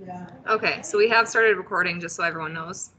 Yeah. Okay, so we have started recording, just so everyone knows.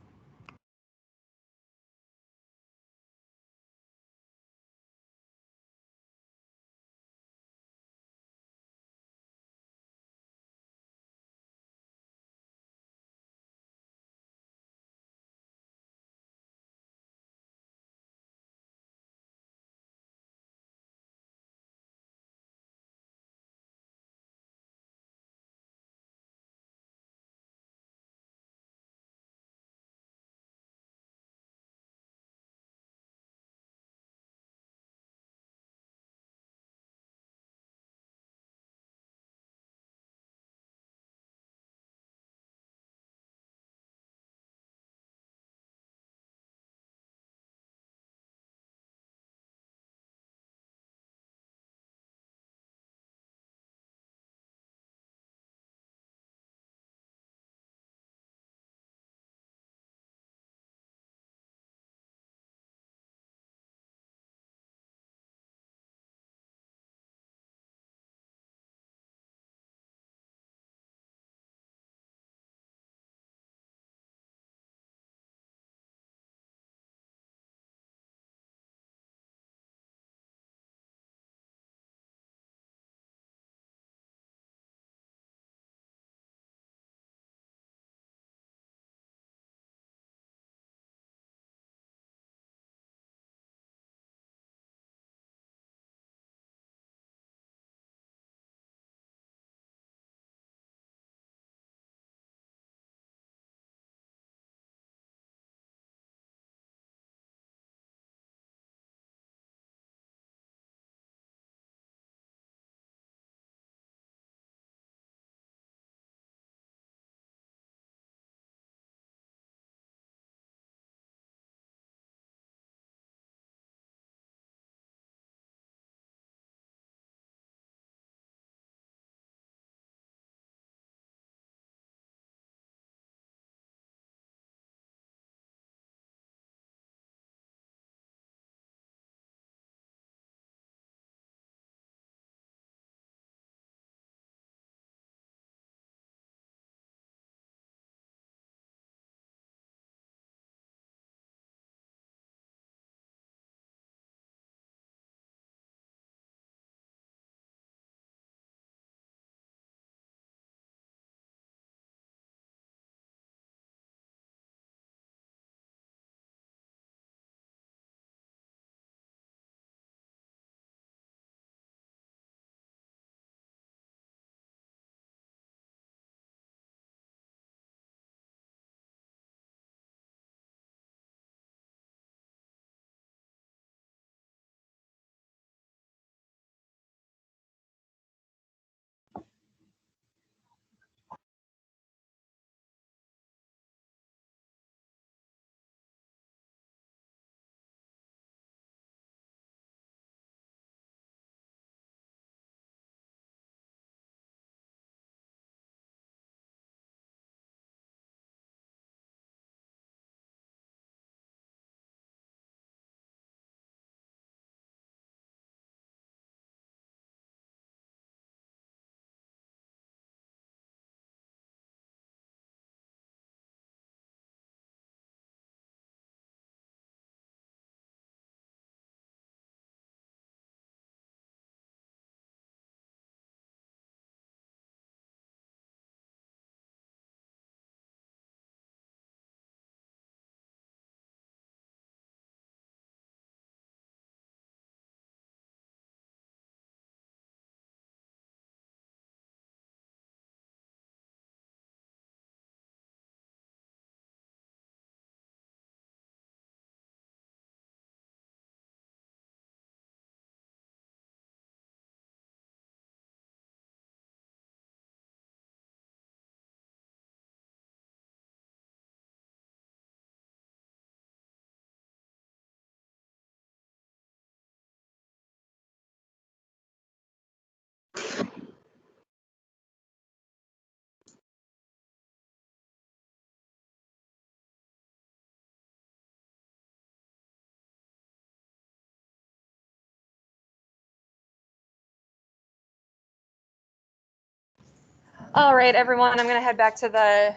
All right, everyone, I'm going to head back to the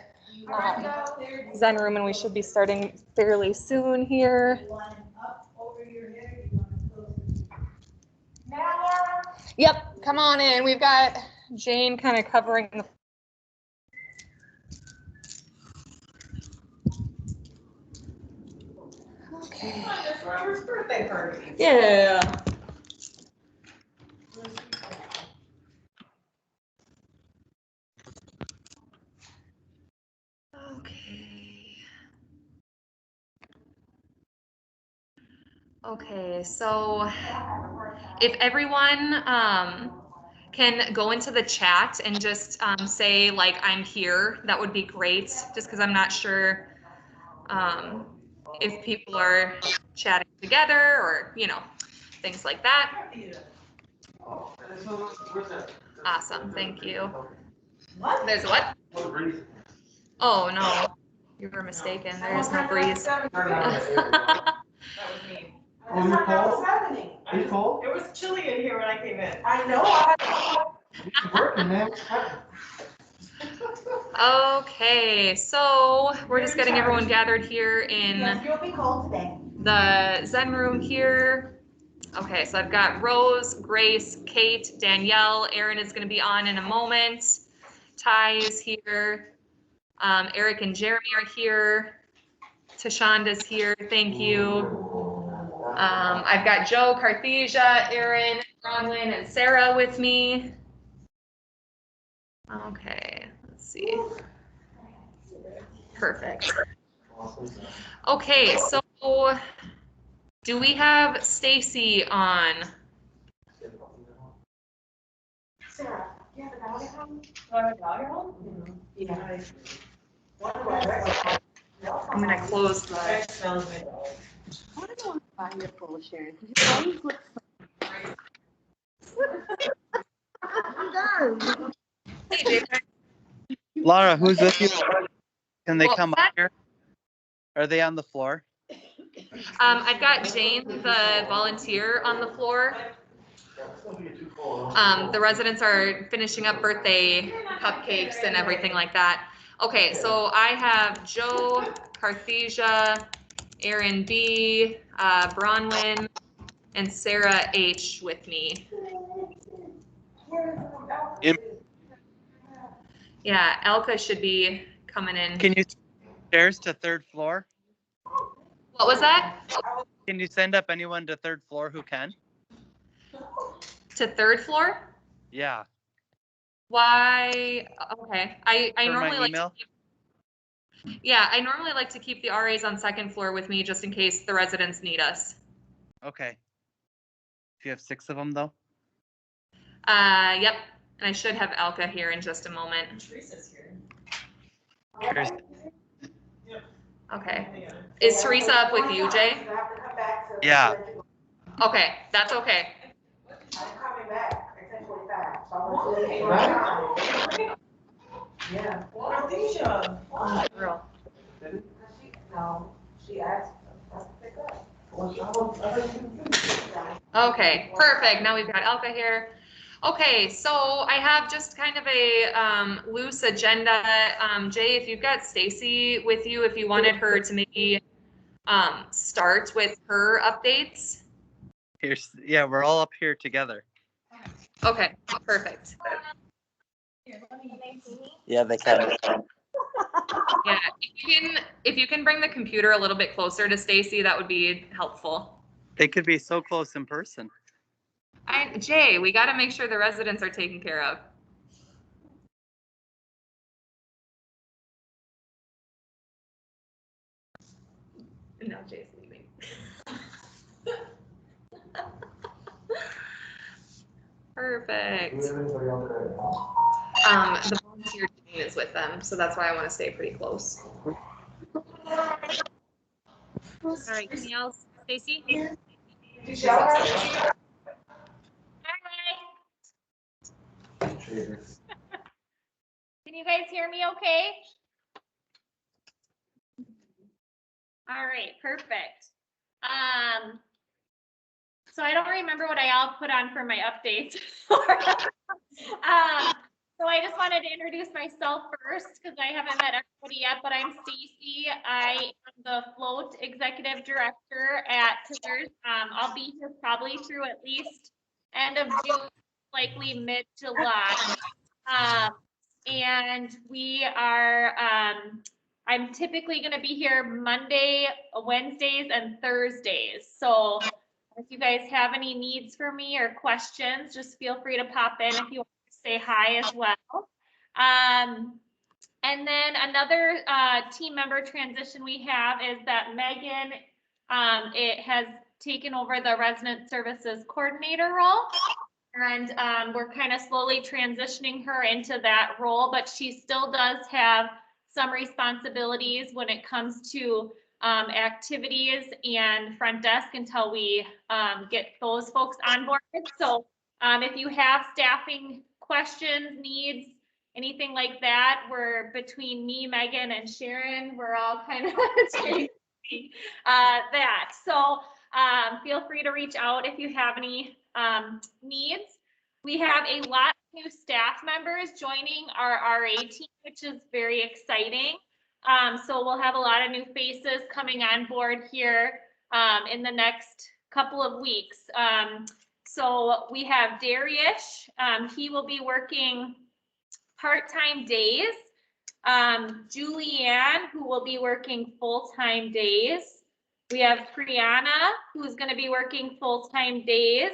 Zen room, and we should be starting fairly soon here. Yep, come on in. We've got Jane kind of covering the. Okay. Birthday party. Yeah. Okay. Okay, so if everyone can go into the chat and just say like I'm here, that would be great, just because I'm not sure if people are chatting together or, you know, things like that. Awesome, thank you. What? There's what? Oh, no, you were mistaken. There is no breeze. That was me. Oh, you're cold? What's happening? Are you cold? It was chilly in here when I came in. I know. You're working, man. Okay, so we're just getting everyone gathered here in Yes, you'll be cold today. the Zen room here. Okay, so I've got Rose, Grace, Kate, Danielle. Erin is going to be on in a moment. Ty is here. Eric and Jeremy are here. Tashanda's here. Thank you. I've got Joe, Carthesia, Erin, Bronwyn, and Sarah with me. Okay, let's see. Perfect. Okay, so do we have Stacy on? Sarah, do you have a dog at home? Do I have a dog at home? Yeah. I'm gonna close the. That smells like dog. I want to know why you're full of Sharon, because you always look so. Hey, David. Laura, who's with you? Can they What come was up that? here? Are they on the floor? I've got Jane, the volunteer, on the floor. The residents are finishing up birthday cupcakes and everything like that. Okay, so I have Joe, Carthesia, Erin B, Bronwyn, and Sarah H with me. Yeah, Elka should be coming in. Can you stairs to third floor? What was that? Can you send up anyone to third floor who can? To third floor? Yeah. Why? Okay. I For normally my like email? yeah, I normally like to keep the RAs on second floor with me just in case the residents need us. Okay. If you have 6 of them though? Yep. And I should have Elka here in just a moment. Teresa's here. Here's- Okay. Is Teresa up with you, Jay? Yeah. Okay, that's okay. I'm coming back at 10:45. Why? Yeah. Carthesia, why? Girl. No, she asked us to pick up. Okay, perfect. Now we've got Elka here. Okay, so I have just kind of a loose agenda. Jay, if you've got Stacy with you, if you wanted her to maybe start with her updates. Yeah, we're all up here together. Okay, perfect. Yeah, they can. Yeah, if you can bring the computer a little bit closer to Stacy, that would be helpful. They could be so close in person. Jay, we got to make sure the residents are taken care of. No, Jay's leaving. Perfect. The volunteer team is with them, so that's why I want to stay pretty close. All right, anything else, Stacy? Hi. Can you guys hear me okay? All right, perfect. So I don't remember what I all put on for my updates. So I just wanted to introduce myself first because I haven't met everybody yet, but I'm Stacy. I am the Float Executive Director at Pillars. I'll be here probably through at least end of June, likely mid-July. And we are, I'm typically going to be here Monday, Wednesdays, and Thursdays. So if you guys have any needs for me or questions, just feel free to pop in if you want to say hi as well. And then another team member transition we have is that Megan, it has taken over the resident services coordinator role. And we're kind of slowly transitioning her into that role, but she still does have some responsibilities when it comes to activities and front desk until we get those folks onboarded. So if you have staffing questions, needs, anything like that, we're between me, Megan, and Sharon, we're all kind of taking that. So feel free to reach out if you have any needs. We have a lot of new staff members joining our RA team, which is very exciting. So we'll have a lot of new faces coming on board here in the next couple of weeks. So we have Darius. He will be working part-time days. Julianne, who will be working full-time days. We have Priyana, who's going to be working full-time days.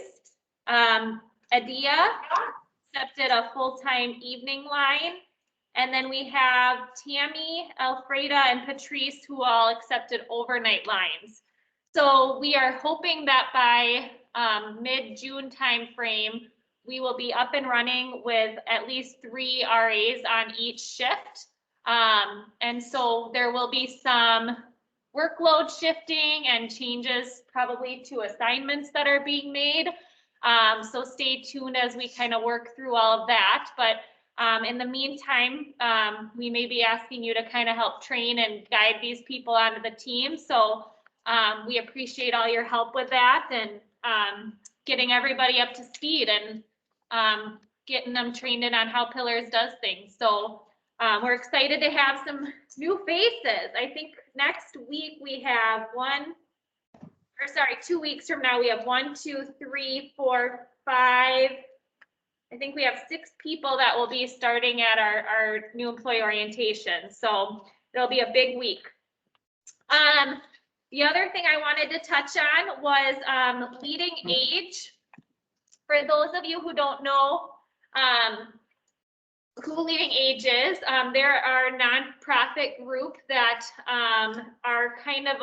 Adia accepted a full-time evening line. And then we have Tammy, Alfreda, and Patrice, who all accepted overnight lines. So we are hoping that by mid-June timeframe, we will be up and running with at least 3 RAs on each shift. And so there will be some workload shifting and changes probably to assignments that are being made. So stay tuned as we kind of work through all of that. But in the meantime, we may be asking you to kind of help train and guide these people onto the team. So we appreciate all your help with that and getting everybody up to speed and getting them trained in on how Pillars does things. So we're excited to have some new faces. I think next week we have 2 weeks from now, we have 1, 2, 3, 4, 5. I think we have 6 people that will be starting at our new employee orientation. So it'll be a big week. The other thing I wanted to touch on was leading age. For those of you who don't know who Leading Age is, they're our nonprofit group that are kind of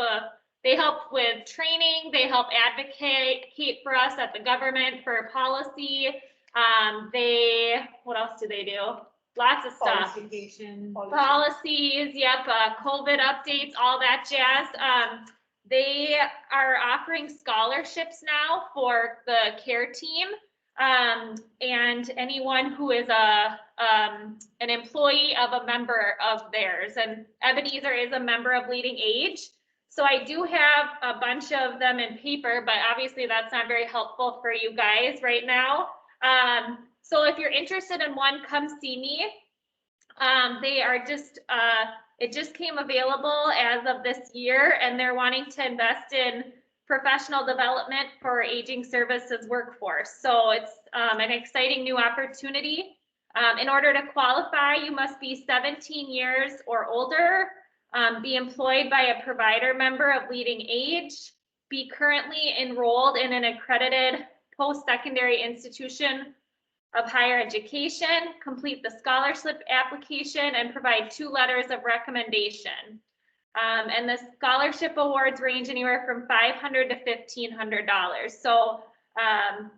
they help with training, they help advocate for us at the government for policy. What else do they do? Lots of stuff. Policies, yep, COVID updates, all that jazz. They are offering scholarships now for the care team. And anyone who is an employee of a member of theirs, and Ebenezer is a member of Leading Age. So I do have a bunch of them in paper, but obviously that's not very helpful for you guys right now. So if you're interested in one, come see me. They are just, it just came available as of this year, and they're wanting to invest in professional development for aging services workforce. So it's an exciting new opportunity. In order to qualify, you must be 17 years or older, be employed by a provider member of Leading Age, be currently enrolled in an accredited post-secondary institution of higher education, complete the scholarship application, and provide 2 letters of recommendation. And the scholarship awards range anywhere from $500 to $1,500. So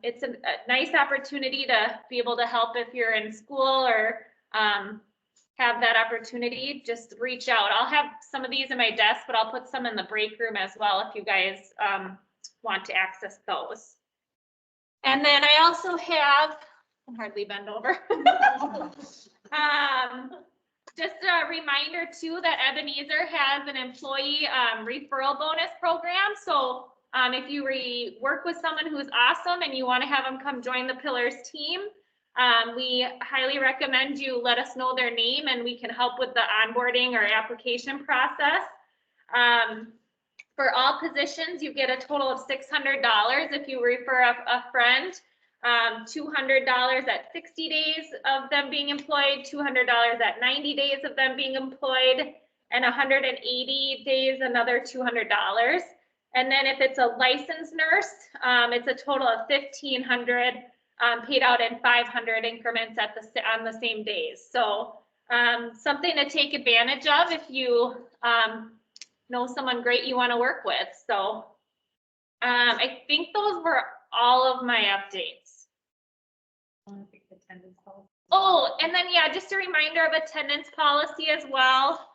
it's a nice opportunity to be able to help if you're in school or have that opportunity. Just reach out. I'll have some of these in my desk, but I'll put some in the break room as well if you guys want to access those. And then I also have, I can hardly bend over. Just a reminder too that Ebenezer has an employee referral bonus program. So if you work with someone who's awesome and you want to have them come join the Pillars team, We highly recommend you let us know their name and we can help with the onboarding or application process. For all positions, you get a total of $600 if you refer a friend. $200 at 60 days of them being employed, $200 at 90 days of them being employed, and 180 days, another $200. And then if it's a licensed nurse, it's a total of $1,500 paid out in 500 increments on the same days. So something to take advantage of if you know someone great you want to work with. So I think those were all of my updates. Oh, and then, yeah, just a reminder of attendance policy as well.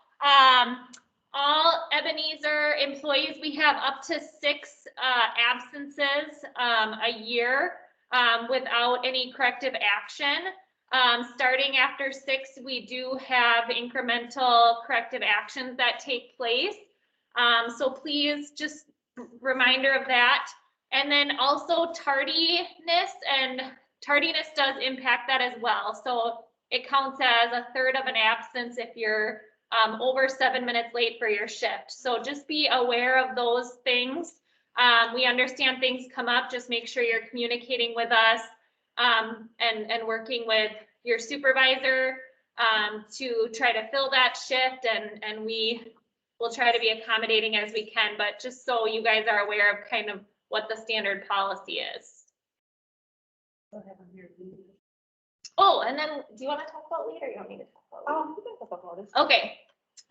All Ebenezer employees, we have up to 6 absences a year without any corrective action. Starting after 6, we do have incremental corrective actions that take place. So please, just reminder of that. And then also tardiness does impact that as well. So it counts as a third of an absence if you're over 7 minutes late for your shift. So just be aware of those things. We understand things come up. Just make sure you're communicating with us and working with your supervisor to try to fill that shift. And we will try to be accommodating as we can, but just so you guys are aware of kind of what the standard policy is. Oh, and then do you want to talk about lead or you want me to talk about lead? We can talk about this. Okay,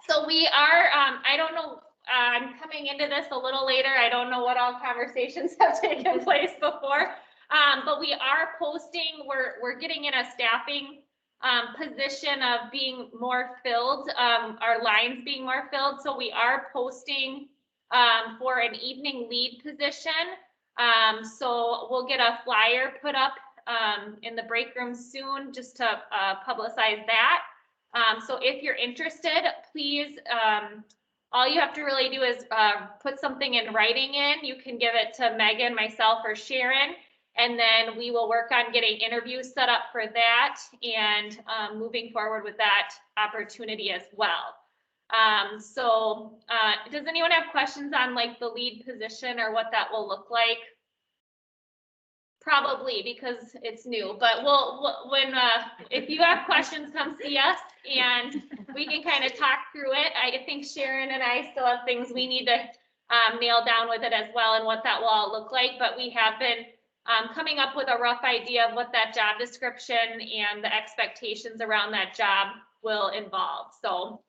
so we are, I don't know, I'm coming into this a little later. I don't know what all conversations have taken place before, but we are posting, we're getting in a staffing position of being more filled, our lines being more filled. So we are posting for an evening lead position. So we'll get a flyer put up in the break room soon just to publicize that. So if you're interested, please, all you have to really do is put something in writing in. You can give it to Megan, myself, or Sharon, and then we will work on getting interviews set up for that and moving forward with that opportunity as well. So does anyone have questions on like the lead position or what that will look like? Probably because it's new, but if you have questions, come see us and we can kind of talk through it. I think Sharon and I still have things we need to nail down with it as well and what that will all look like, but we have been coming up with a rough idea of what that job description and the expectations around that job will involve. So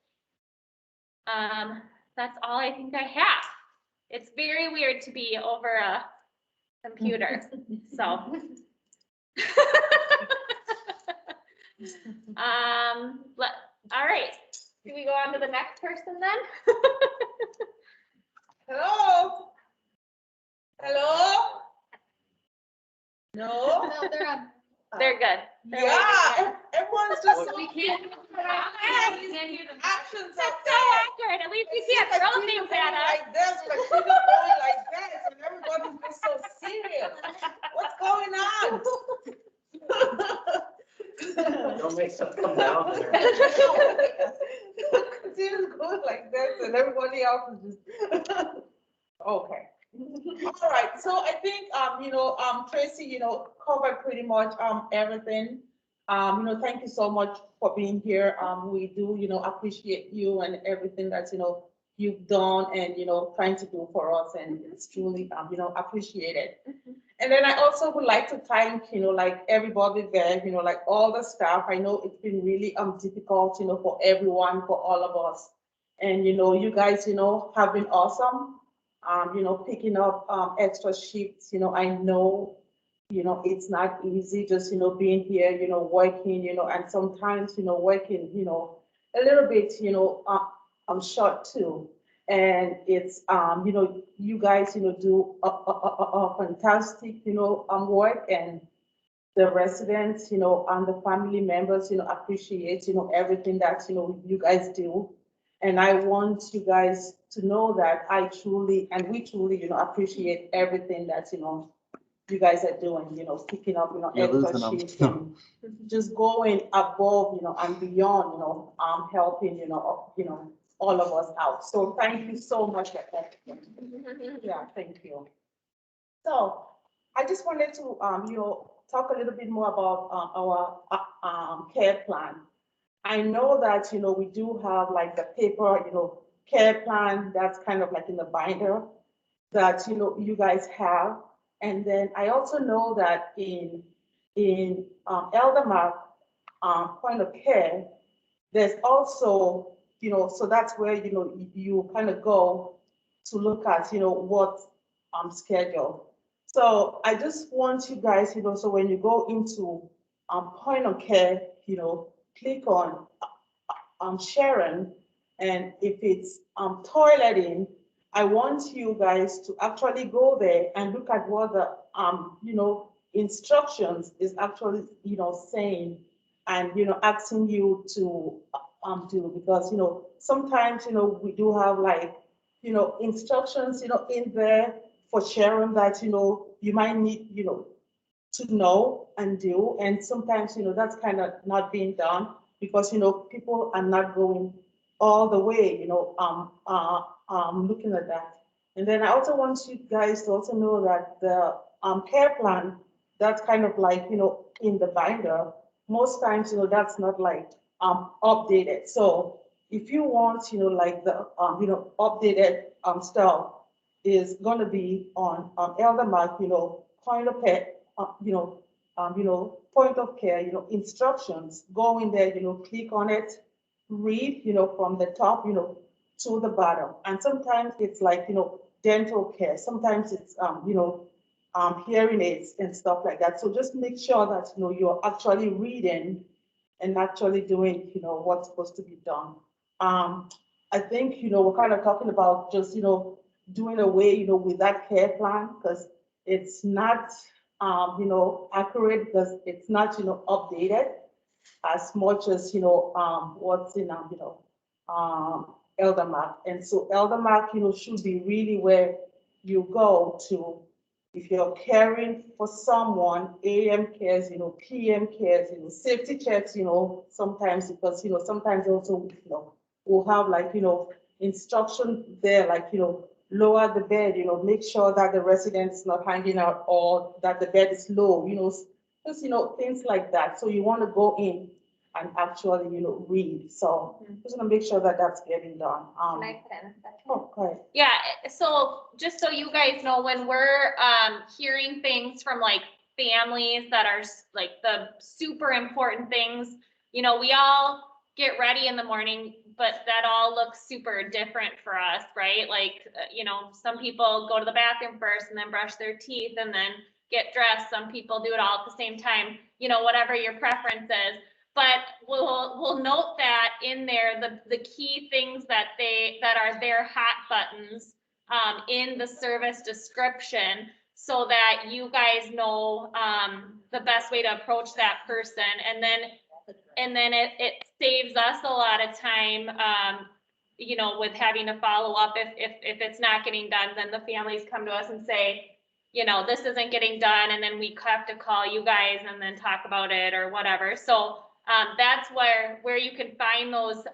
that's all I think I have. It's very weird to be over a computer, so. All right, do we go on to the next person then? Hello? Hello? No? No, they're on. They're good. They're Yeah, everyone's just. We can't. Actions That's up so there. accurate. At least we can't throw things at us. Like this, Katrina going like this, and everybody's just so serious. What's going on? Don't make stuff come down there. Katrina's going like this, and everybody else is just. Okay. All right, so I think, Tracy, covered pretty much, everything. Thank you so much for being here. We do, appreciate you and everything that, you've done and, trying to do for us, and it's truly, appreciated. And then I also would like to thank, like everybody there, like all the staff. I know it's been really, difficult, for everyone, for all of us. And, you guys, have been awesome. Picking up extra shifts, I know, it's not easy just, being here, working, and sometimes, working, a little bit, I'm short too. And it's, you guys, do a fantastic, work, and the residents, and the family members, appreciate, everything that, you guys do. And I want you guys to know that we truly, appreciate everything that, you guys are doing, picking up, You're extra losing 'em. shifts and just going above, and beyond, helping, all of us out. So thank you so much for that. Yeah, thank you. So I just wanted to, talk a little bit more about our care plan. I know that, we do have like the paper, care plan that's kind of like in the binder that, you guys have. And then I also know that in Eldermark, point of care, there's also, so that's where, you kind of go to look at, what schedule. So I just want you guys, so when you go into point of care, click on Sharon, and if it's toileting, I want you guys to actually go there and look at what the instructions is actually saying, and asking you to do, because sometimes we do have like instructions in there for Sharon that you might need to know and do, and sometimes that's kind of not being done because people are not going all the way looking at that. And then I also want you guys to also know that the care plan, that's kind of like in the binder, most times that's not like updated. So if you want like the updated stuff is going to be on Eldermark, point of care, point of care, instructions. Go in there, click on it, read, from the top, to the bottom. And sometimes it's like, dental care. Sometimes it's, hearing aids and stuff like that. So just make sure that, you're actually reading and actually doing, what's supposed to be done. I think, we're kind of talking about just, doing away, with that care plan because it's not, accurate because it's not, updated as much as, what's in, Eldermark. And so Eldermark, should be really where you go to if you're caring for someone, AM cares, PM cares, safety checks, sometimes because, sometimes also, we'll have like, instruction there, like, lower the bed, make sure that the resident is not hanging out or that the bed is low, just, things like that. So you want to go in and actually, read. So just want to make sure that that's getting done. Can I put in a second? Oh, okay. Yeah, so just so you guys know, when we're hearing things from like families that are like the super important things, we all get ready in the morning, but that all looks super different for us, right? Like, some people go to the bathroom first and then brush their teeth and then get dressed. Some people do it all at the same time, whatever your preference is. But we'll note that in there, the key things that are their hot buttons in the service description, so that you guys know the best way to approach that person. And then it saves us a lot of time, with having to follow up if it's not getting done. Then the families come to us and say, this isn't getting done, and then we have to call you guys and then talk about it or whatever. So that's where you can find those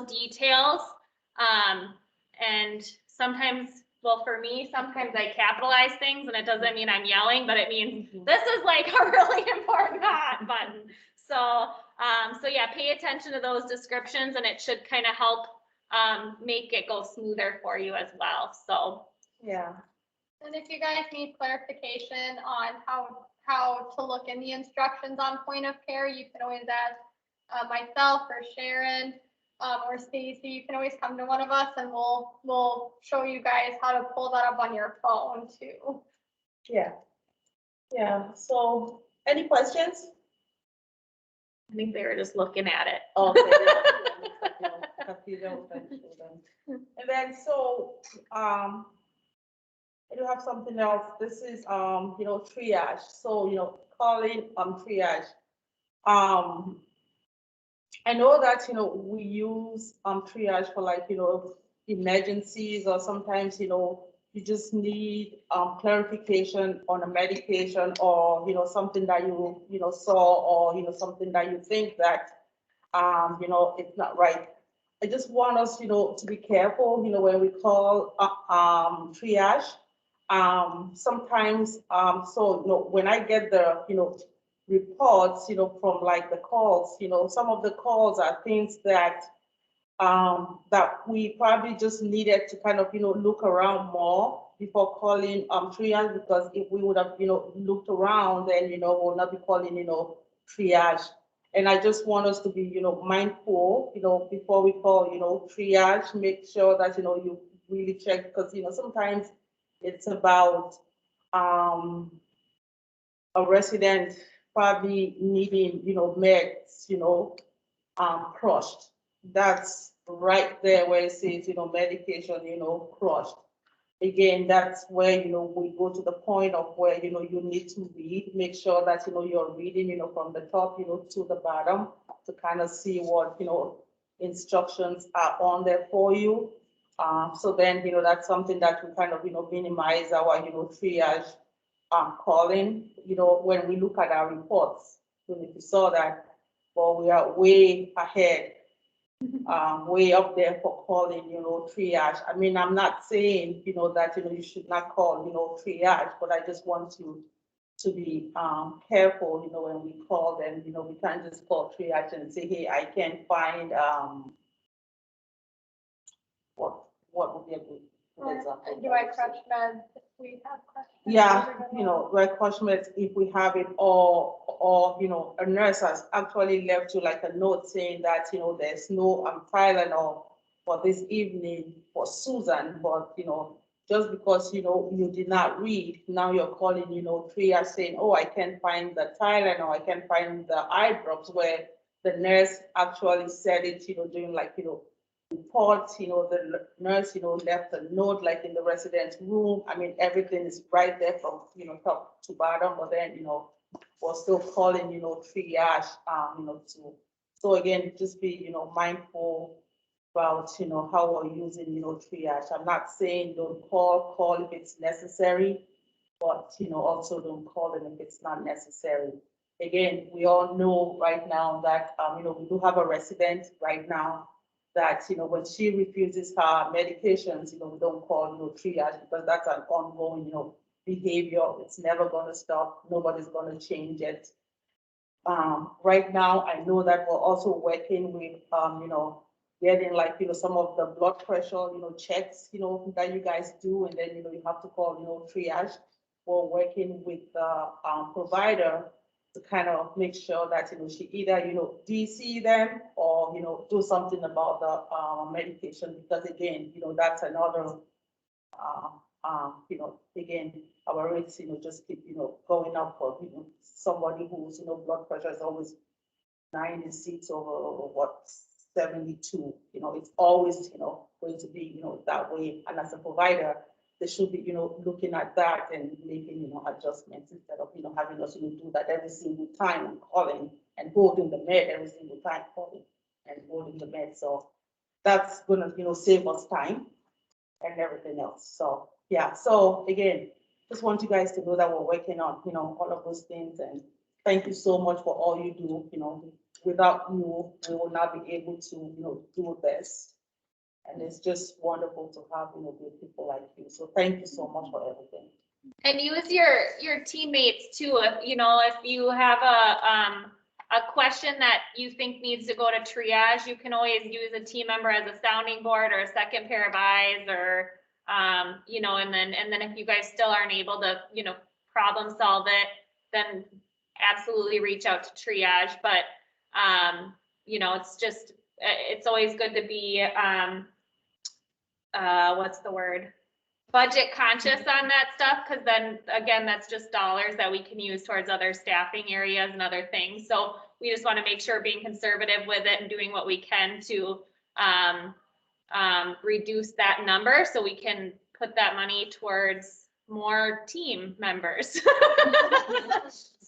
details. And sometimes, well, for me, sometimes I capitalize things, and it doesn't mean I'm yelling, but it means this is like a really important hot button. So yeah, pay attention to those descriptions, and it should kind of help make it go smoother for you as well. So Yeah. And if you guys need clarification on how to look in the instructions on point of care, you can always ask myself or Sharon or Stacy. You can always come to one of us, and we'll show you guys how to pull that up on your phone too. Yeah. Yeah. So any questions? I think they were just looking at it. Okay. And then so I do have something else. This is triage. So calling triage. I know that we use triage for like emergencies, or sometimes you just need clarification on a medication, or, something that you saw, or, something that you think that, it's not right. I just want us, to be careful, when we call, triage. Sometimes, so, when I get the, reports, from like the calls, some of the calls are things that we probably just needed to kind of, look around more before calling, triage, because if we would have, looked around, then, we'll not be calling, triage. And I just want us to be, mindful, before we call, triage, make sure that, you really check, because, sometimes it's about, a resident probably needing, meds, crushed. That's right there where it says, medication, crushed. Again, that's where, we go to the point of where, you need to read, make sure that, you're reading, from the top, to the bottom, to kind of see what, instructions are on there for you. So then, that's something that we kind of, minimize our, triage, calling, when we look at our reports. So if you saw that, well, we are way ahead, way up there for calling, triage. I mean, I'm not saying, that, you should not call, triage, but I just want you to be careful, when we call them, we can't just call triage and say, hey, I can't find, what would be a good example? Do I crush meds if we have questions? Yeah, right, questions if we have it, or a nurse has actually left you like a note saying that, there's no Tylenol for this evening for Susan, but, just because, you did not read, now you're calling, triage saying, oh, I can't find the Tylenol, I can't find the eye drops, where the nurse actually said it, during like, reports, the nurse, left a note like in the resident's room. I mean, everything is right there from, top to bottom, but then, we're still calling, triage, to, so again, just be, mindful about, how we're using, triage. I'm not saying don't call if it's necessary, but, also don't call them if it's not necessary. Again, we all know right now that, we do have a resident right now that, when she refuses her medications, we don't call, triage, because that's an ongoing, behavior. It's never going to stop. Nobody's going to change it. Right now, I know that we're also working with, getting like, some of the blood pressure, checks, that you guys do, and then, you have to call, triage. We're working with the provider to kind of make sure that, she either, DC them, or, do something about the medication, because again, that's another, again, our rates, just keep, going up for, somebody whose, blood pressure is always 96 over what, 72, it's always, going to be, that way. And as a provider, they should be, looking at that and making, adjustments, instead of, having us, do that every single time and calling and holding the med every single time, calling and holding the med. So that's gonna, save us time and everything else. So yeah, so again, just want you guys to know that we're working on, all of those things, and thank you so much for all you do. Without you, we will not be able to, do this. And it's just wonderful to have, good people like you. So thank you so much for everything. And use your teammates too. If you have a question that you think needs to go to triage, you can always use a team member as a sounding board or a second pair of eyes, or and then if you guys still aren't able to, problem solve it, then absolutely reach out to triage. But it's always good to be what's the word? Budget conscious on that stuff, because then again, that's just dollars that we can use towards other staffing areas and other things. So we just want to make sure being conservative with it and doing what we can to reduce that number, so we can put that money towards more team members.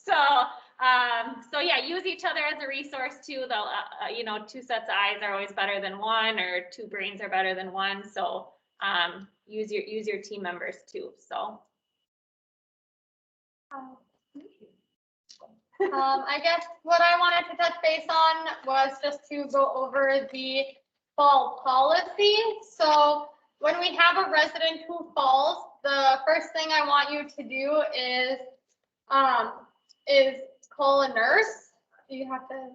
So yeah, use each other as a resource too. Though two sets of eyes are always better than one, or two brains are better than one. So use your team members too, so. I guess what I wanted to touch base on was just to go over the fall policy. So when we have a resident who falls, the first thing I want you to do is call a nurse. You have to.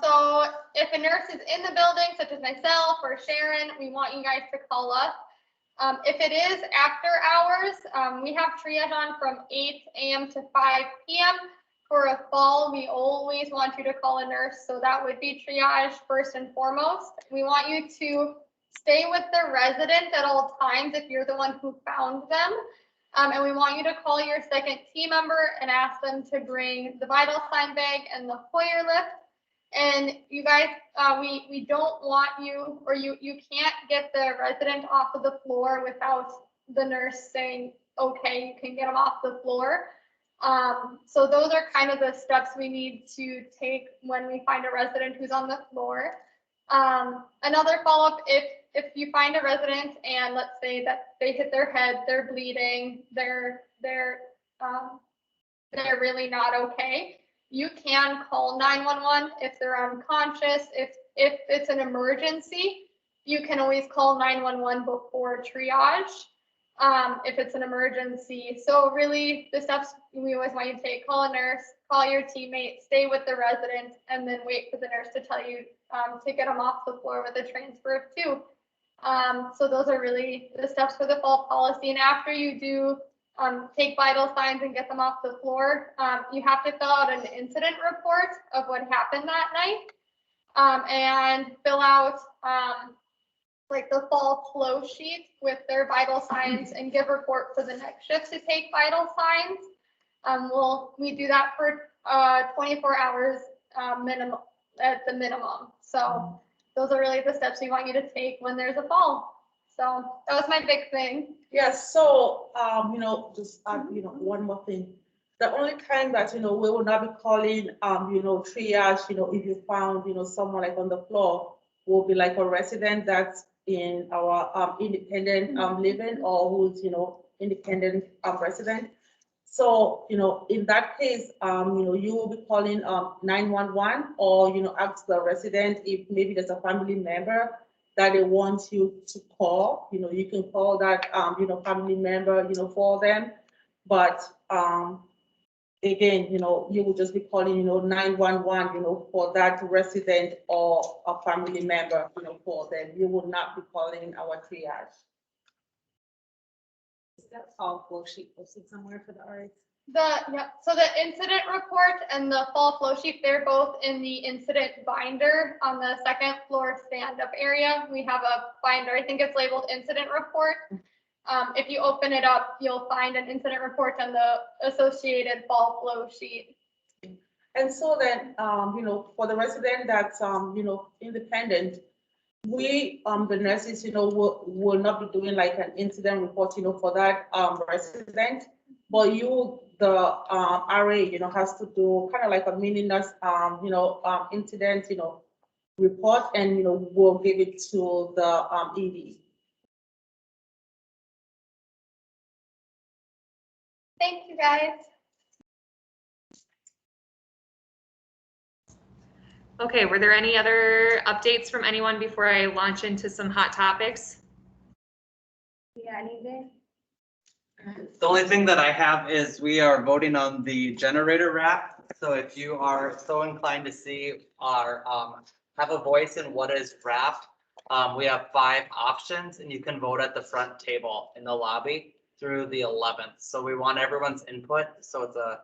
So if a nurse is in the building, such as myself or Sharon, we want you guys to call us. If it is after hours, we have triage on from 8 a.m. to 5 p.m. For a fall, we always want you to call a nurse. So that would be triage first and foremost. We want you to stay with the resident at all times if you're the one who found them. And we want you to call your second team member and ask them to bring the vital sign bag and the Hoyer lift. And you guys, we don't want you, or you can't get the resident off of the floor without the nurse saying, okay, you can get them off the floor. So those are kind of the steps we need to take when we find a resident who's on the floor. Another follow-up, if you find a resident and let's say that they hit their head, they're bleeding, they're really not okay, you can call 911 if they're unconscious. If it's an emergency, you can always call 911 before triage if it's an emergency. So really the steps we always want you to take: call a nurse, call your teammate, stay with the resident, and then wait for the nurse to tell you to get them off the floor with a transfer of 2. So those are really the steps for the fall policy. And after you do take vital signs and get them off the floor, you have to fill out an incident report of what happened that night, and fill out like the fall flow sheet with their vital signs and give report for the next shift to take vital signs. We do that for 24 hours minimum at the minimum. So those are really the steps we want you to take when there's a fall. So that was my big thing. Yes, so, just, one more thing. The only time that, we will not be calling, triage, if you found, someone like on the floor, will be like a resident that's in our independent living, or who's, independent resident. So, in that case, you will be calling 911, or, ask the resident if maybe there's a family member that they want you to call. You can call that, family member, for them. But again, you will just be calling, 911, for that resident or a family member, for them. You will not be calling our triage. Is that fall flow sheet posted somewhere for the RAs? So the incident report and the fall flow sheet, they're both in the incident binder on the second floor stand-up area. We have a binder, I think it's labeled incident report. If you open it up, you'll find an incident report and the associated fall flow sheet. And so then, for the resident that's, independent, we, the nurses, will not be doing like an incident report, for that resident. But the RA, has to do kind of like a mini nurse, incident, report, and, we'll give it to the ED. Thank you, guys. Okay, were there any other updates from anyone before I launch into some hot topics? Yeah, anything? The only thing that I have is we are voting on the generator wrap. So if you are so inclined to see our, have a voice in what is wrapped, we have 5 options and you can vote at the front table in the lobby through the 11th. So we want everyone's input. So it's a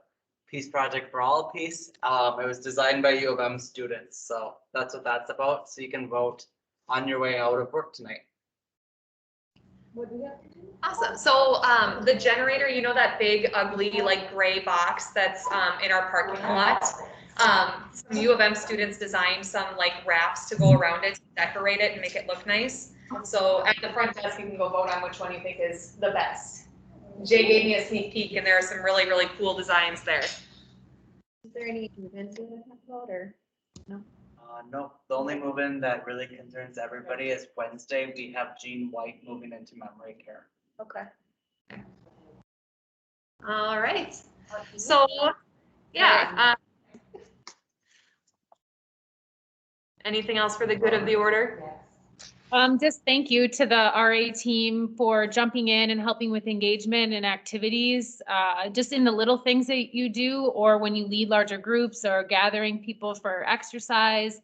Peace Project for All piece. It was designed by U of M students. So that's what that's about. So you can vote on your way out of work tonight. What do we have to do? Awesome. So the generator, that big ugly like gray box that's in our parking lot. Some U of M students designed some like wraps to go around it, to decorate it and make it look nice. So at the front desk, you can go vote on which one you think is the best. Jay gave me a sneak peek and there are some really, really cool designs there. Is there any events you want to talk about or no? No, the only move-in that really concerns everybody is Wednesday. We have Jean White moving into memory care. Okay. All right. So, yeah. Anything else for the good of the order? Just thank you to the RA team for jumping in and helping with engagement and activities, just in the little things that you do, or when you lead larger groups or gathering people for exercise,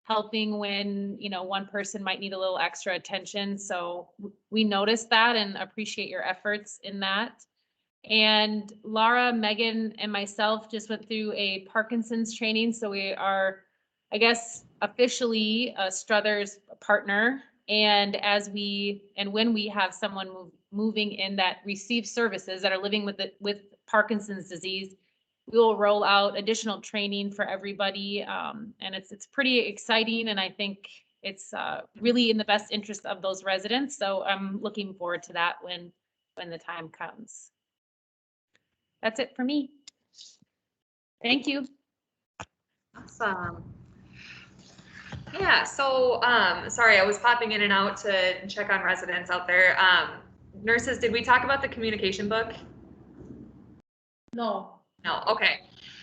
helping when, you know, one person might need a little extra attention. So we noticed that and appreciate your efforts in that. And Laura, Megan, and myself just went through a Parkinson's training. So we are, I guess, officially a Struthers partner. And when we have someone moving in that receives services that are living with Parkinson's disease, we will roll out additional training for everybody. And it's pretty exciting. And I think it's really in the best interest of those residents. So I'm looking forward to that when the time comes. That's it for me. Thank you. Awesome. Yeah, so, sorry, I was popping in and out to check on residents out there. Nurses, did we talk about the communication book? No. No, okay.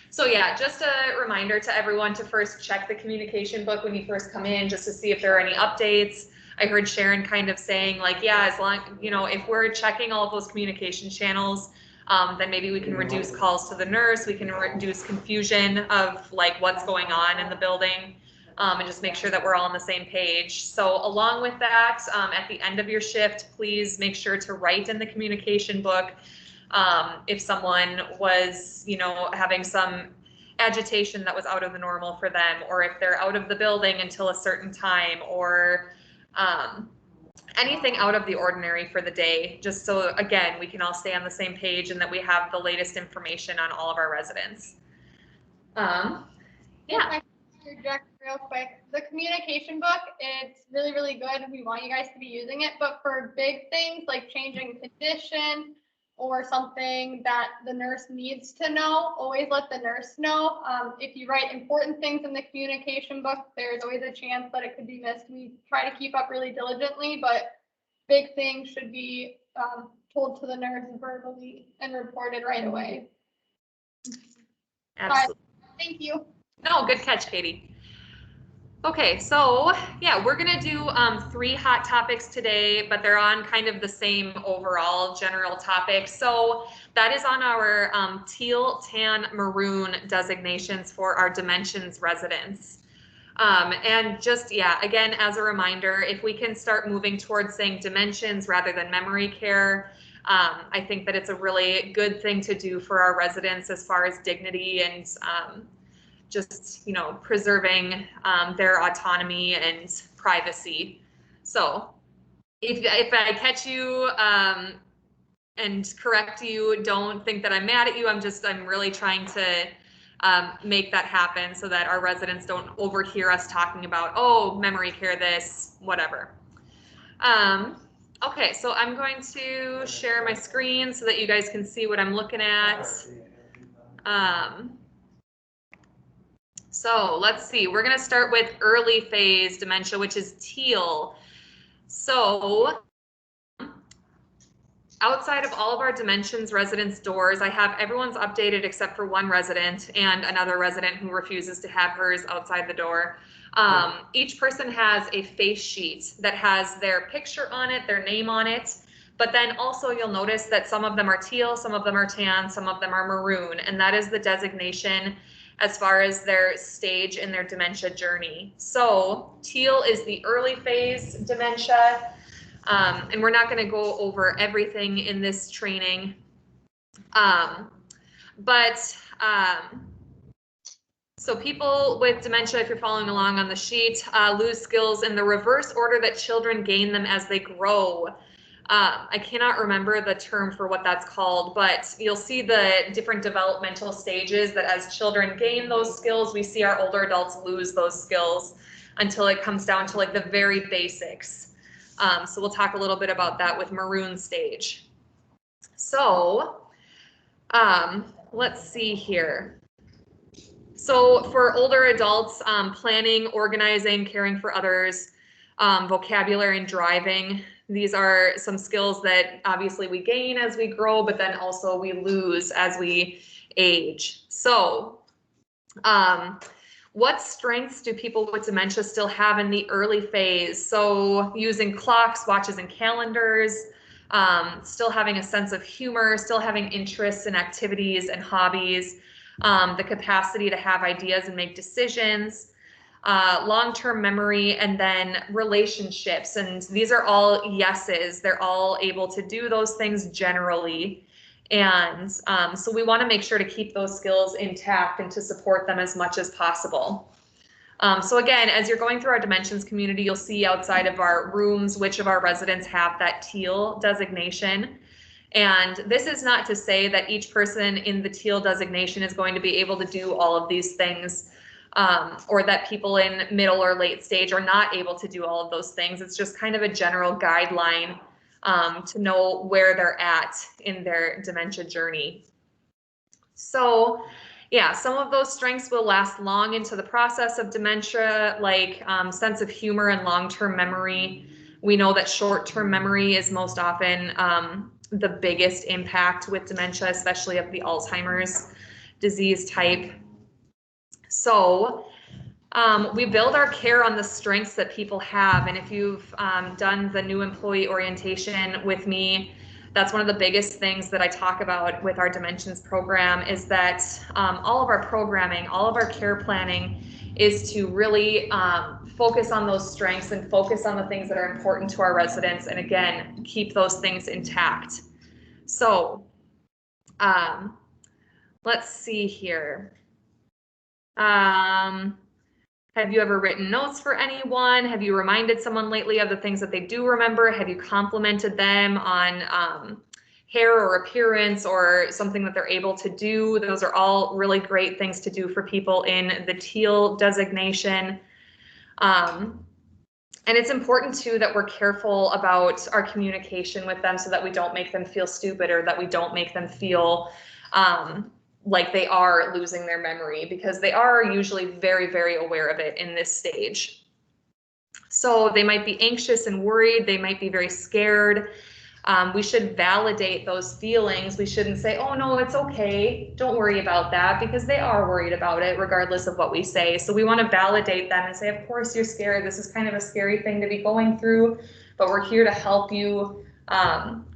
So yeah, just a reminder to everyone to first check the communication book when you first come in, just to see if there are any updates. I heard Sharon kind of saying like, yeah, as long, you know, if we're checking all of those communication channels, then maybe we can reduce calls to the nurse, we can reduce confusion of like what's going on in the building, and just make sure that we're all on the same page. So along with that, at the end of your shift, please make sure to write in the communication book if someone was, you know, having some agitation that was out of the normal for them, or if they're out of the building until a certain time, or anything out of the ordinary for the day, just so, again, we can all stay on the same page and that we have the latest information on all of our residents. Yeah. I interject real quick. The communication book, it's really, really good. We want you guys to be using it, but for big things like changing condition or something that the nurse needs to know, always let the nurse know. If you write important things in the communication book, there's always a chance that it could be missed. We try to keep up really diligently, but big things should be told to the nurse verbally and reported right away. Absolutely. Thank you. No, good catch, Katie. Okay, so yeah, we're gonna do 3 hot topics today, but they're on kind of the same overall general topic. So that is on our teal, tan, maroon designations for our dimensions residents. And just, yeah, again, as a reminder, if we can start moving towards saying dimensions rather than memory care, I think that it's a really good thing to do for our residents as far as dignity and just, you know, preserving their autonomy and privacy. So if I catch you and correct you, don't think that I'm mad at you. I'm really trying to make that happen so that our residents don't overhear us talking about, oh, memory care this, whatever. Okay, so I'm going to share my screen so that you guys can see what I'm looking at. So let's see, we're gonna start with early phase dementia, which is teal. So outside of all of our dimensions residents doors, I have everyone's updated except for one resident and another resident who refuses to have hers outside the door. Each person has a face sheet that has their picture on it, their name on it, but then also you'll notice that some of them are teal, some of them are tan, some of them are maroon, and that is the designation as far as their stage in their dementia journey. So teal is the early phase dementia, and we're not going to go over everything in this training, so people with dementia, if you're following along on the sheet, lose skills in the reverse order that children gain them as they grow. I cannot remember the term for what that's called, but you'll see the different developmental stages that as children gain those skills, we see our older adults lose those skills until it comes down to like the very basics. So we'll talk a little bit about that with maroon stage. So let's see here. So for older adults, planning, organizing, caring for others, vocabulary and driving, these are some skills that obviously we gain as we grow, but then also we lose as we age. So what strengths do people with dementia still have in the early phase? So using clocks, watches, and calendars, still having a sense of humor, still having interests and activities and hobbies, the capacity to have ideas and make decisions, long-term memory, and then relationships. And these are all yeses. They're all able to do those things generally. And so we want to make sure to keep those skills intact and to support them as much as possible. So again, as you're going through our Dimensions community, you'll see outside of our rooms which of our residents have that teal designation. And this is not to say that each person in the teal designation is going to be able to do all of these things, or that people in middle or late stage are not able to do all of those things. It's just kind of a general guideline to know where they're at in their dementia journey. So yeah, some of those strengths will last long into the process of dementia, like sense of humor and long-term memory. We know that short-term memory is most often the biggest impact with dementia, especially of the Alzheimer's disease type. So we build our care on the strengths that people have. And if you've done the new employee orientation with me, that's one of the biggest things that I talk about with our Dimensions program is that all of our programming, all of our care planning is to really focus on those strengths and focus on the things that are important to our residents. And again, keep those things intact. So let's see here. Have you ever written notes for anyone? Have you reminded someone lately of the things that they do remember? Have you complimented them on hair or appearance or something that they're able to do? Those are all really great things to do for people in the teal designation. And it's important too that we're careful about our communication with them so that we don't make them feel stupid or that we don't make them feel like they are losing their memory, because they are usually very, very aware of it in this stage. So they might be anxious and worried. They might be very scared. We should validate those feelings. We shouldn't say, oh no, it's okay, don't worry about that, because they are worried about it regardless of what we say. So we want to validate them and say, of course you're scared. This is kind of a scary thing to be going through, but we're here to help you.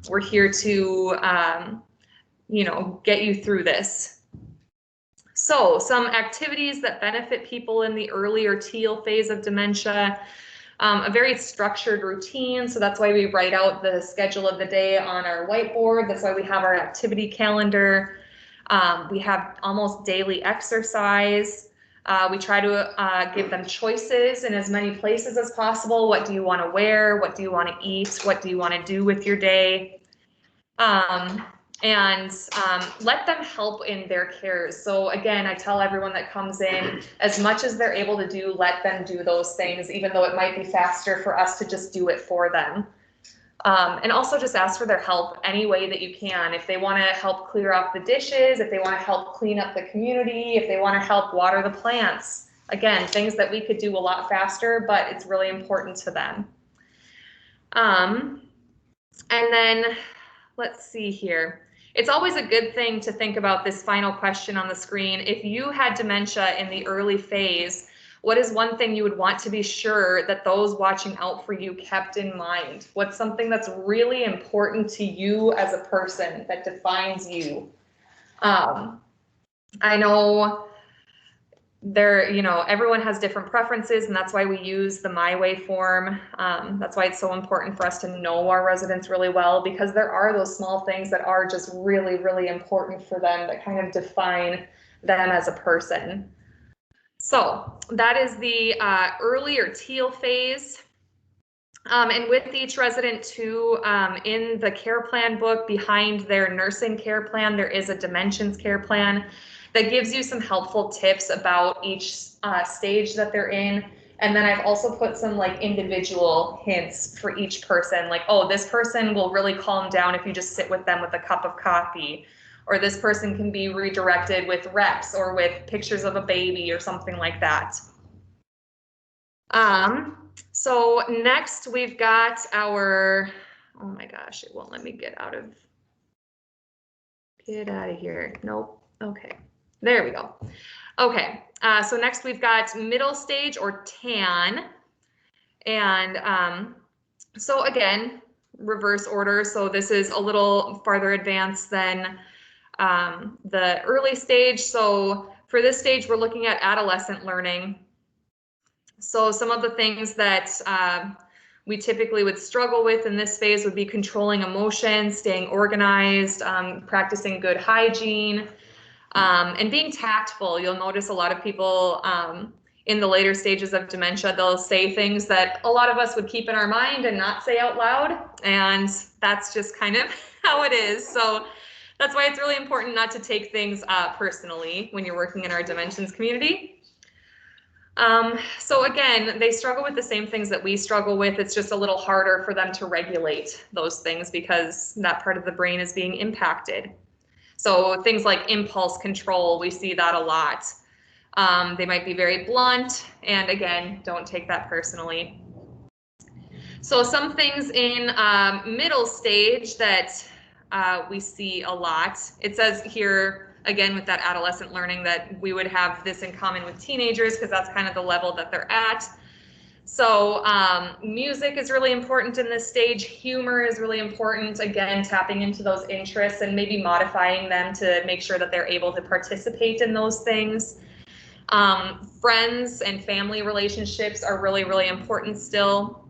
We're here to, you know, get you through this. So some activities that benefit people in the earlier teal phase of dementia, a very structured routine. So that's why we write out the schedule of the day on our whiteboard. That's why we have our activity calendar. We have almost daily exercise. We try to give them choices in as many places as possible. What do you want to wear? What do you want to eat? What do you want to do with your day? And let them help in their cares. So again, I tell everyone that comes in, as much as they're able to do, let them do those things, even though it might be faster for us to just do it for them. And also just ask for their help any way that you can. If they want to help clear off the dishes, if they want to help clean up the community, if they want to help water the plants. Again, things that we could do a lot faster, but it's really important to them. And then let's see here. It's always a good thing to think about this final question on the screen. If you had dementia in the early phase, what is one thing you would want to be sure that those watching out for you kept in mind? What's something that's really important to you as a person that defines you? I know everyone has different preferences, and that's why we use the My Way form. That's why it's so important for us to know our residents really well, because there are those small things that are just really, really important for them that kind of define them as a person. So that is the early or teal phase. And with each resident too, in the care plan book behind their nursing care plan, there is a Dimensions care plan that gives you some helpful tips about each stage that they're in. And then I've also put some like individual hints for each person, like, oh, this person will really calm down if you just sit with them with a cup of coffee, or this person can be redirected with reps or with pictures of a baby or something like that. So next we've got our, oh my gosh, it won't let me get out of here. Nope. Okay, there we go. Okay, so next we've got middle stage or TAN. And so again, reverse order. So this is a little farther advanced than the early stage. So for this stage, we're looking at adolescent learning. So some of the things that we typically would struggle with in this phase would be controlling emotions, staying organized, practicing good hygiene, and being tactful. You'll notice a lot of people in the later stages of dementia, they'll say things that a lot of us would keep in our mind and not say out loud. And that's just kind of how it is. So that's why it's really important not to take things personally when you're working in our Dimensions community. So again, they struggle with the same things that we struggle with. It's just a little harder for them to regulate those things because that part of the brain is being impacted. So things like impulse control, we see that a lot. They might be very blunt, and again, don't take that personally. So some things in middle stage that we see a lot, it says here, again, with that adolescent learning, that we would have this in common with teenagers because that's kind of the level that they're at. So music is really important in this stage. Humor is really important. Again, tapping into those interests and maybe modifying them to make sure that they're able to participate in those things. Friends and family relationships are really, really important still.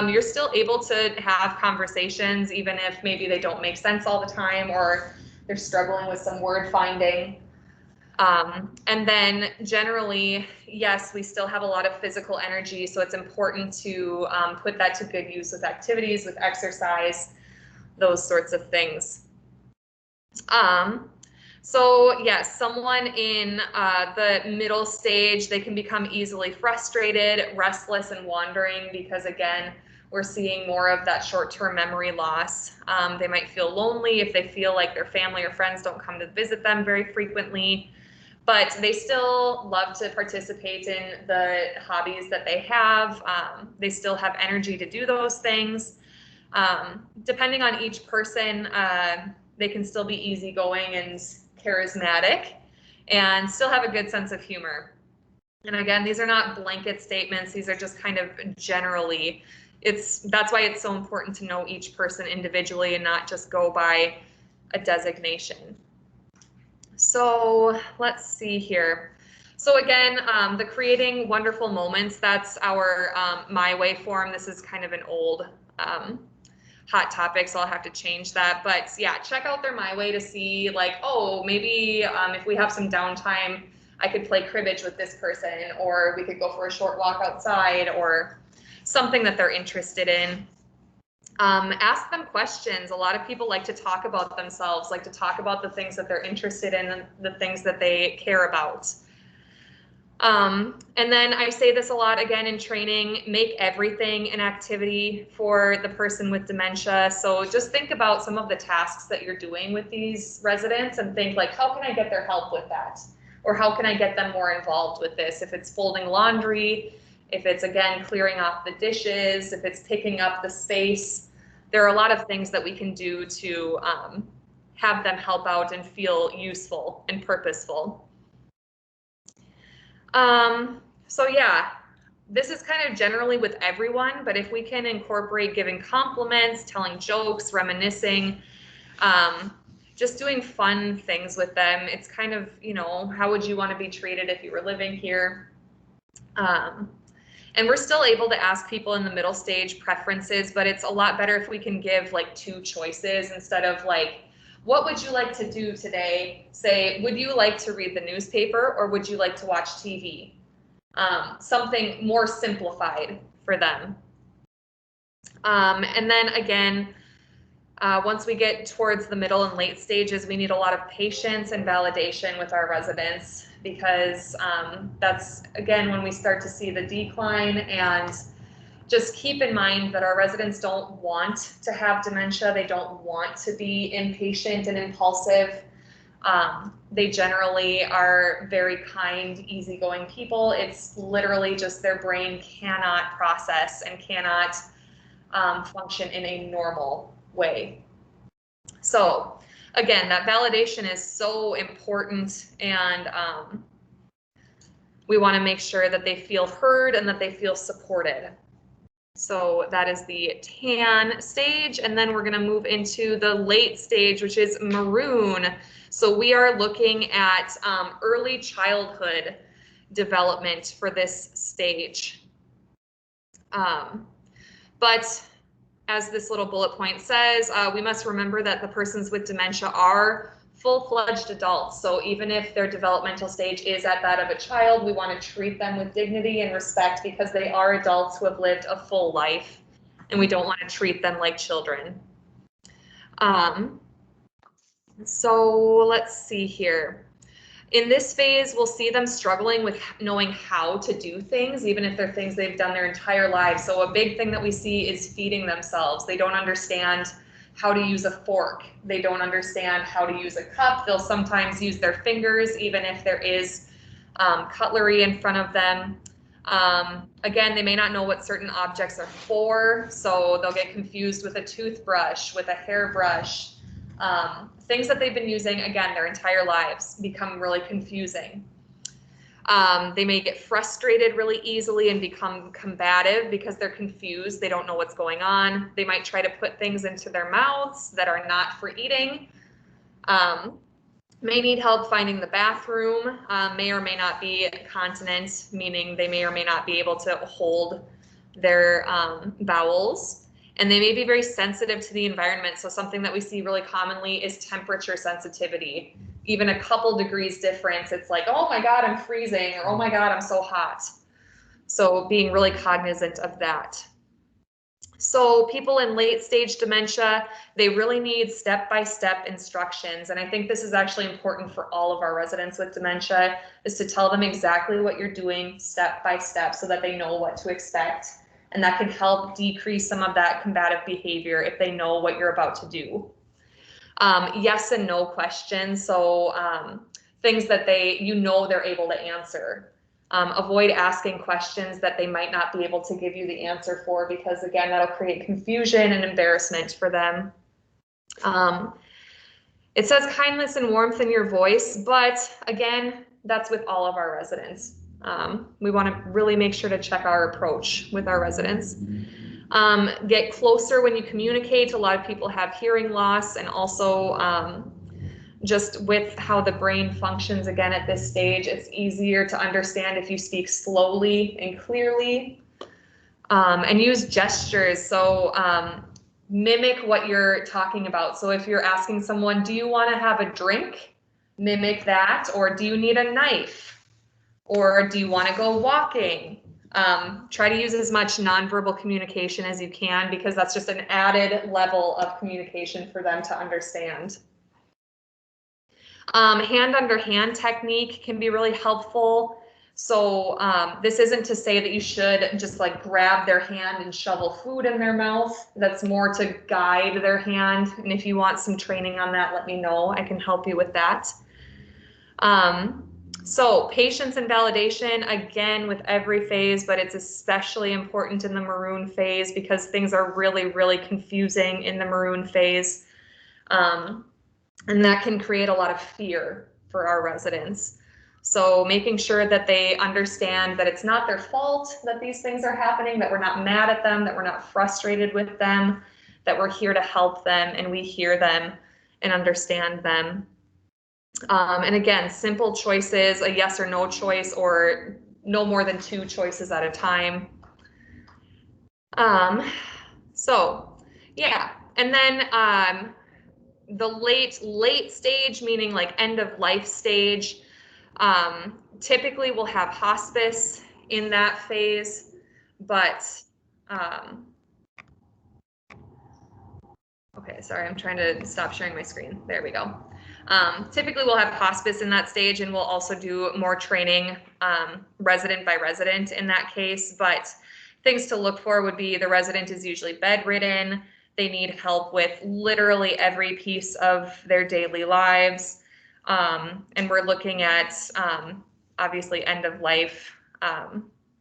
You're still able to have conversations even if maybe they don't make sense all the time or they're struggling with some word finding. And then generally, yes, we still have a lot of physical energy, so it's important to put that to good use with activities, with exercise, those sorts of things. So yes, someone in the middle stage, they can become easily frustrated, restless, and wandering because again, we're seeing more of that short-term memory loss. They might feel lonely if they feel like their family or friends don't come to visit them very frequently, but they still love to participate in the hobbies that they have. They still have energy to do those things. Depending on each person, they can still be easygoing and charismatic and still have a good sense of humor. And again, these are not blanket statements. These are just kind of generally, that's why it's so important to know each person individually and not just go by a designation. So let's see here. So again, the creating wonderful moments, that's our My Way form. This is kind of an old hot topic, so I'll have to change that. But yeah, check out their My Way to see like, oh, maybe if we have some downtime, I could play cribbage with this person, or we could go for a short walk outside, or something that they're interested in. Ask them questions. A lot of people like to talk about themselves, like to talk about the things that they're interested in and the things that they care about. And then I say this a lot again in training, make everything an activity for the person with dementia. So just think about some of the tasks that you're doing with these residents and think like, how can I get their help with that? Or how can I get them more involved with this? If it's folding laundry, if it's again, clearing off the dishes, if it's picking up the space, there are a lot of things that we can do to have them help out and feel useful and purposeful. So yeah, this is kind of generally with everyone, but if we can incorporate giving compliments, telling jokes, reminiscing, just doing fun things with them, it's kind of, you know, how would you want to be treated if you were living here? And we're still able to ask people in the middle stage preferences, but it's a lot better if we can give like 2 choices instead of like, what would you like to do today? Say, would you like to read the newspaper or would you like to watch TV? Something more simplified for them. And then again, once we get towards the middle and late stages, we need a lot of patience and validation with our residents because that's, again, when we start to see the decline and just keep in mind that our residents don't want to have dementia. They don't want to be impatient and impulsive. They generally are very kind, easygoing people. It's literally just their brain cannot process and cannot function in a normal way. So again, that validation is so important, and we want to make sure that they feel heard and that they feel supported. So that is the tan stage, and then we're going to move into the late stage, which is maroon. So we are looking at early childhood development for this stage. But as this little bullet point says, we must remember that the persons with dementia are full-fledged adults. So even if their developmental stage is at that of a child, we want to treat them with dignity and respect because they are adults who have lived a full life, and we don't want to treat them like children. So let's see here. In this phase, we'll see them struggling with knowing how to do things, even if they're things they've done their entire lives. So a big thing that we see is feeding themselves. They don't understand how to use a fork. They don't understand how to use a cup. They'll sometimes use their fingers, even if there is cutlery in front of them. Again, they may not know what certain objects are for, so they'll get confused with a toothbrush, with a hairbrush. Things that they've been using, again, their entire lives become really confusing. They may get frustrated really easily and become combative because they're confused. They don't know what's going on. They might try to put things into their mouths that are not for eating. May need help finding the bathroom, may or may not be continent, meaning they may or may not be able to hold their bowels. And they may be very sensitive to the environment. So something that we see really commonly is temperature sensitivity. Even a couple degrees difference, it's like, oh my God, I'm freezing, or oh my God, I'm so hot. So being really cognizant of that. So people in late stage dementia, they really need step-by-step instructions. And I think this is actually important for all of our residents with dementia, is to tell them exactly what you're doing step by step so that they know what to expect. And that can help decrease some of that combative behavior if they know what you're about to do. Yes and no questions. So things that they're able to answer. Avoid asking questions that they might not be able to give you the answer for, because again, that'll create confusion and embarrassment for them. It says kindness and warmth in your voice, but again, that's with all of our residents. We want to really make sure to check our approach with our residents. Get closer when you communicate. A lot of people have hearing loss, and also just with how the brain functions again at this stage, it's easier to understand if you speak slowly and clearly, and use gestures. So mimic what you're talking about. So if you're asking someone, do you want to have a drink? Mimic that. Or do you need a knife? Or do you want to go walking? Try to use as much nonverbal communication as you can, because that's just an added level of communication for them to understand. Hand under hand technique can be really helpful. So this isn't to say that you should just like grab their hand and shovel food in their mouth. That's more to guide their hand. And if you want some training on that, let me know. I can help you with that. So patience and validation, again, with every phase, but it's especially important in the maroon phase because things are really, really confusing in the maroon phase. And that can create a lot of fear for our residents. So making sure that they understand that it's not their fault that these things are happening, that we're not mad at them, that we're not frustrated with them, that we're here to help them and we hear them and understand them. And again, simple choices, a yes or no choice, or no more than 2 choices at a time. So yeah, and then the late stage, meaning like end of life stage, typically we'll have hospice in that phase, but okay, sorry, I'm trying to stop sharing my screen. There we go. Typically we'll have hospice in that stage, and we'll also do more training resident by resident in that case, but things to look for would be the resident is usually bedridden. They need help with literally every piece of their daily lives. And we're looking at obviously end of life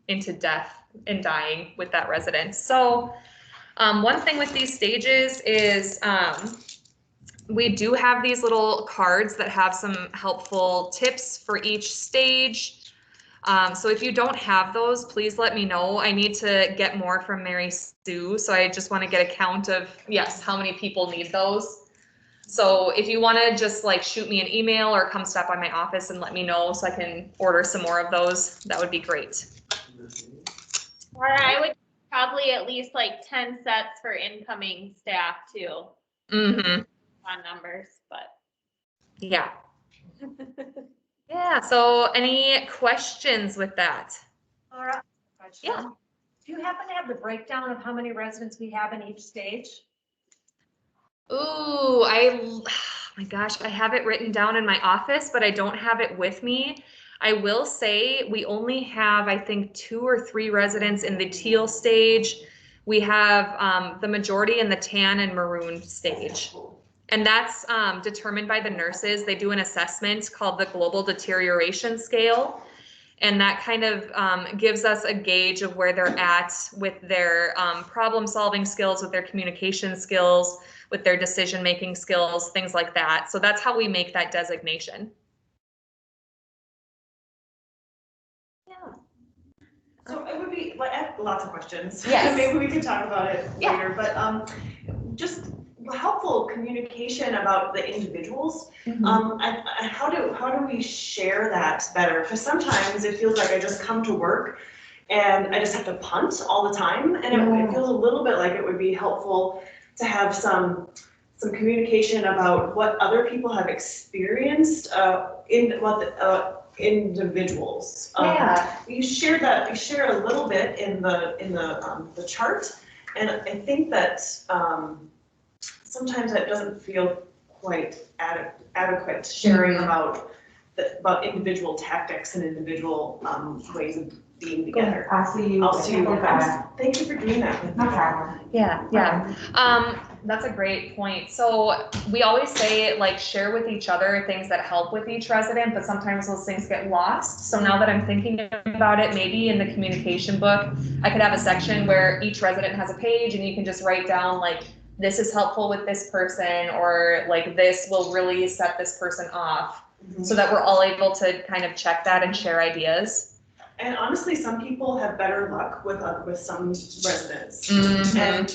into death and dying with that resident. So one thing with these stages is we do have these little cards that have some helpful tips for each stage. So if you don't have those, please let me know. I need to get more from Mary Sue. So I just want to get a count of, yes, how many people need those. So if you want to just like shoot me an email or come stop by my office and let me know so I can order some more of those, that would be great. Or I would probably at least like 10 sets for incoming staff too. Mm-hmm. On numbers, but. Yeah. Yeah, so any questions with that? Laura, question. Yeah. Do you happen to have the breakdown of how many residents we have in each stage? Ooh, oh my gosh, I have it written down in my office, but I don't have it with me. I will say we only have, I think, 2 or 3 residents in the teal stage. We have the majority in the tan and maroon stage. And that's determined by the nurses. They do an assessment called the Global Deterioration Scale. And that kind of gives us a gauge of where they're at with their problem solving skills, with their communication skills, with their decision making skills, things like that. So that's how we make that designation. Yeah. So it would be, I have lots of questions. Yes. Maybe we could talk about it Yeah. later, but just helpful communication about the individuals. How do we share that better? Because sometimes it feels like I just come to work and I just have to punt all the time, and it feels a little bit like it would be helpful to have some communication about what other people have experienced in what the individuals. You share a little bit in the chart, and I think that sometimes it doesn't feel quite adequate sharing about individual tactics and individual ways of being together. I'll see you. Thank you for doing that. No problem. Yeah. That's a great point. So we always say like share with each other things that help with each resident, but sometimes those things get lost. So now that I'm thinking about it, maybe in the communication book, I could have a section where each resident has a page and you can just write down like, this is helpful with this person, or like this will really set this person off, so that we're all able to kind of check that and share ideas. And honestly, some people have better luck with some residents, and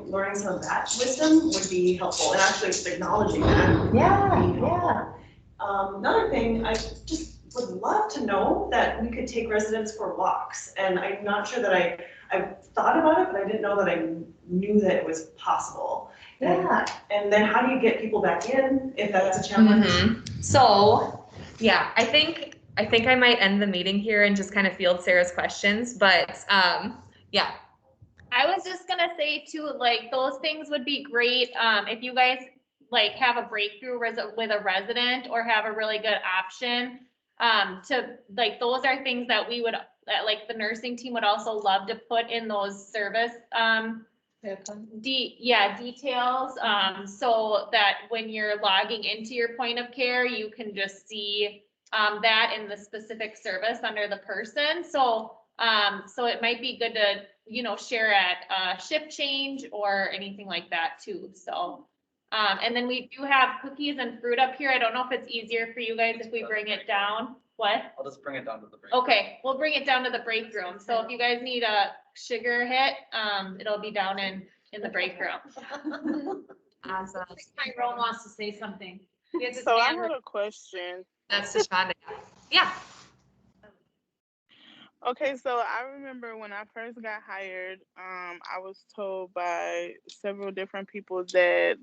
learning some of that wisdom would be helpful, and actually acknowledging that. Yeah. Another thing, I just would love to know that we could take residents for walks, and I'm not sure that I've thought about it, but I didn't know that I knew that it was possible. And then how do you get people back in if that's a challenge? So, yeah, I think I might end the meeting here and just kind of field Sarah's questions, but yeah. I was just gonna say too, like those things would be great if you guys like have a breakthrough with a resident or have a really good option to like, those are things that we would like the nursing team would also love to put in those service details so that when you're logging into your point of care, you can just see that in the specific service under the person. So it might be good to, share at shift change or anything like that too. So, and then we do have cookies and fruit up here. I don't know if it's easier for you guys if we bring it down. What? I'll just bring it down to the break. Okay, we'll bring it down to the break room. So if you guys need a sugar hit, it'll be down in the break room. Awesome. Tyrone wants to say something. So I had a question. That's Shonda. Yeah. Okay, so I remember when I first got hired, I was told by several different people that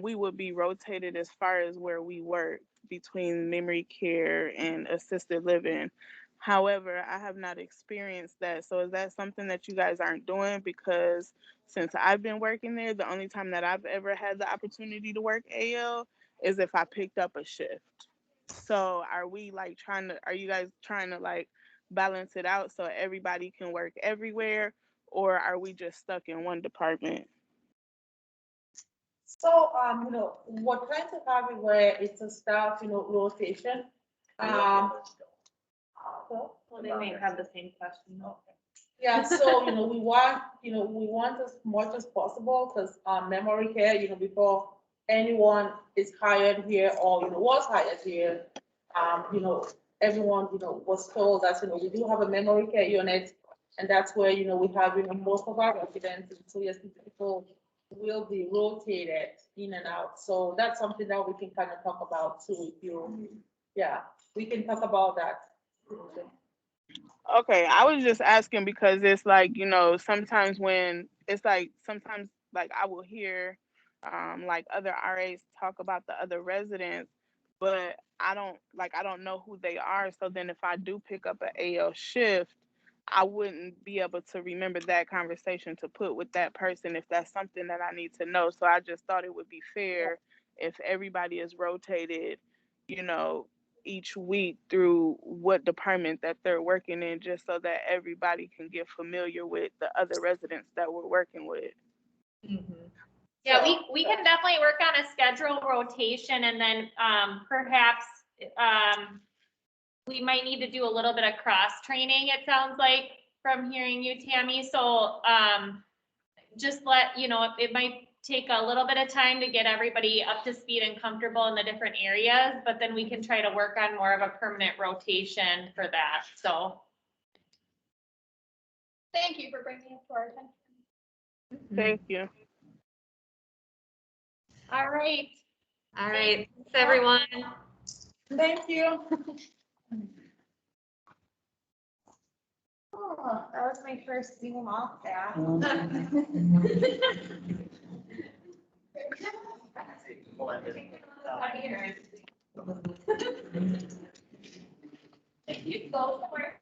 we would be rotated as far as where we work between memory care and assisted living. However, I have not experienced that. So is that something that you guys aren't doing? Because since I've been working there, the only time that I've ever had the opportunity to work AL is if I picked up a shift. So are you guys trying to balance it out so everybody can work everywhere? Or are we just stuck in one department? So, we're trying to have it where it's a staff, rotation. So, Well, they may have the same question. yeah, so, we want as much as possible, because, memory care, before anyone is hired here or, was hired here, everyone, was told that, we do have a memory care unit, and that's where, we have, most of our residents, and so yes, people will be rotated in and out, so that's something that we can kind of talk about too, if you, yeah, we can talk about that. Okay, I was just asking because it's like, sometimes when it's like, sometimes like I will hear like other RAs talk about the other residents, but I don't know who they are. So then if I do pick up an AL shift, I wouldn't be able to remember that conversation to put with that person if that's something that I need to know. So I just thought it would be fair if everybody is rotated, each week through what department that they're working in, just so that everybody can get familiar with the other residents that we're working with. Yeah, we can definitely work on a schedule rotation, and then perhaps we might need to do a little bit of cross training, it sounds like, from hearing you, Tammy. So just it might take a little bit of time to get everybody up to speed and comfortable in the different areas, but then we can try to work on more of a permanent rotation for that. So Thank you for bringing it to our attention. Thank you. all right. All right, thanks everyone. Thank you. Oh, that was my first Zoom off that. You go somewhere.